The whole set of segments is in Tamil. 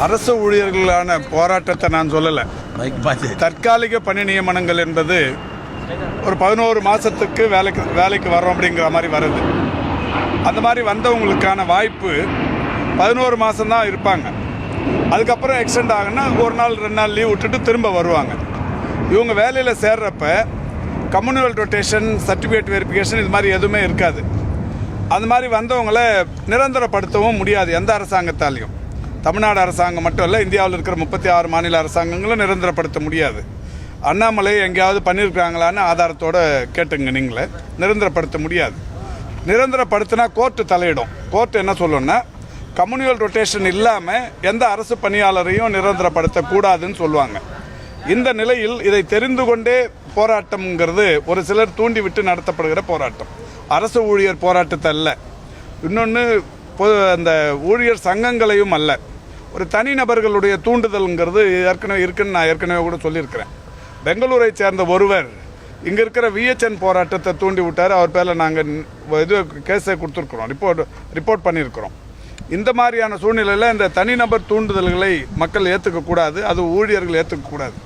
அரசு ஊழியர்களான போராட்டத்தை நான் சொல்லலை. தற்காலிக பணி நியமனங்கள் என்பது ஒரு 11 மாதத்துக்கு வேலைக்கு வரோம் அப்படிங்கிற மாதிரி வருது. அந்த மாதிரி வந்தவங்களுக்கான வாய்ப்பு 11 மாதம்தான் இருப்பாங்க. அதுக்கப்புறம் எக்ஸ்டெண்ட் ஆகுன்னா 1 நாள் 2 நாள் லீவ் விட்டுட்டு திரும்ப வருவாங்க. இவங்க வேலையில் சேர்றப்ப கம்யூனல் ரொட்டேஷன், சர்டிஃபிகேட் வெரிஃபிகேஷன் இது மாதிரி எதுவுமே இருக்காது. அந்த மாதிரி வந்தவங்களை நிரந்தரப்படுத்தவும் முடியாது எந்த அரசாங்கத்தாலையும். தமிழ்நாடு அரசாங்கம் மட்டும் இல்லை, இந்தியாவில் இருக்கிற 36 மாநில அரசாங்கங்களும் நிரந்தரப்படுத்த முடியாது. அண்ணாமலை எங்கேயாவது பண்ணியிருக்கிறாங்களான்னு ஆதாரத்தோடு கேட்டுங்க. நீங்களே நிரந்தரப்படுத்த முடியாது. நிரந்தரப்படுத்தினா கோர்ட்டு தலையிடும். கோர்ட்டு என்ன சொல்லணும்னா, கம்யூனல் ரொட்டேஷன் இல்லாமல் எந்த அரசு பணியாளரையும் நிரந்தரப்படுத்தக்கூடாதுன்னு சொல்லுவாங்க. இந்த நிலையில் இதை தெரிந்து கொண்டே போராட்டம்ங்கிறது ஒரு சிலர் தூண்டிவிட்டு நடத்தப்படுகிற போராட்டம், அரசு ஊழியர் போராட்டத்தை அல்ல. இன்னொன்று அந்த ஊழியர் சங்கங்களையும் அல்ல, ஒரு தனிநபர்களுடைய தூண்டுதல்ங்கிறது ஏற்கனவே இருக்குன்னு நான் ஏற்கனவே கூட சொல்லியிருக்கிறேன். பெங்களூரை சேர்ந்த ஒருவர் இங்கே இருக்கிற VHN போராட்டத்தை தூண்டி விட்டார். அவர் பேரில் நாங்கள் இது கேஸை கொடுத்துருக்குறோம், ரிப்போர்ட் பண்ணியிருக்கிறோம். இந்த மாதிரியான சூழ்நிலையில் இந்த தனிநபர் தூண்டுதல்களை மக்கள் ஏற்றுக்கக்கூடாது, அது ஊழியர்கள் ஏற்றுக்கக்கூடாது.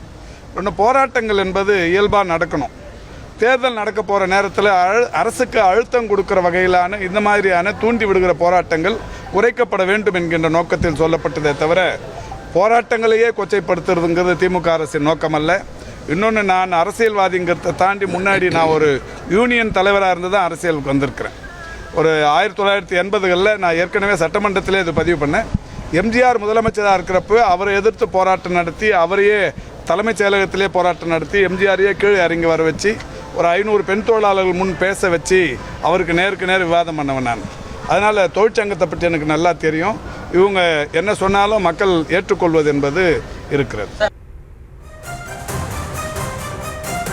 ஒன்று, போராட்டங்கள் என்பது இயல்பாக நடக்கணும். தேர்தல் நடக்க போகிற நேரத்தில் அரசுக்கு அழுத்தம் கொடுக்குற வகையிலான இந்த மாதிரியான தூண்டி விடுகிற போராட்டங்கள் குறைக்கப்பட வேண்டும் என்கின்ற நோக்கத்தில் சொல்லப்பட்டதே தவிர போராட்டங்களையே கொச்சைப்படுத்துறதுங்கிறது திமுக அரசின் நோக்கமல்ல. இன்னொன்று, நான் அரசியல்வாதிங்கிறத தாண்டி முன்னாடி நான் ஒரு யூனியன் தலைவராக இருந்து தான் அரசியலுக்கு வந்திருக்கிறேன். ஒரு 1980களில் நான் ஏற்கனவே சட்டமன்றத்திலே இது பதிவு பண்ணேன். எம்ஜிஆர் முதலமைச்சராக இருக்கிறப்ப அவரை எதிர்த்து போராட்டம் நடத்தி, அவரையே தலைமைச் செயலகத்திலே போராட்டம் நடத்தி, எம்ஜிஆரையே கீழே இறங்கி வர வச்சு, ஒரு 500 பெண் தொழிலாளர்கள் முன் பேச வச்சு அவருக்கு நேருக்கு நேர் விவாதம் பண்ணவன் நான். அதனால் தொழிற்சங்கத்தை பற்றி எனக்கு நல்லா தெரியும். இவங்க என்ன சொன்னாலும் மக்கள் ஏற்றுக்கொள்வது என்பது இருக்கிறது.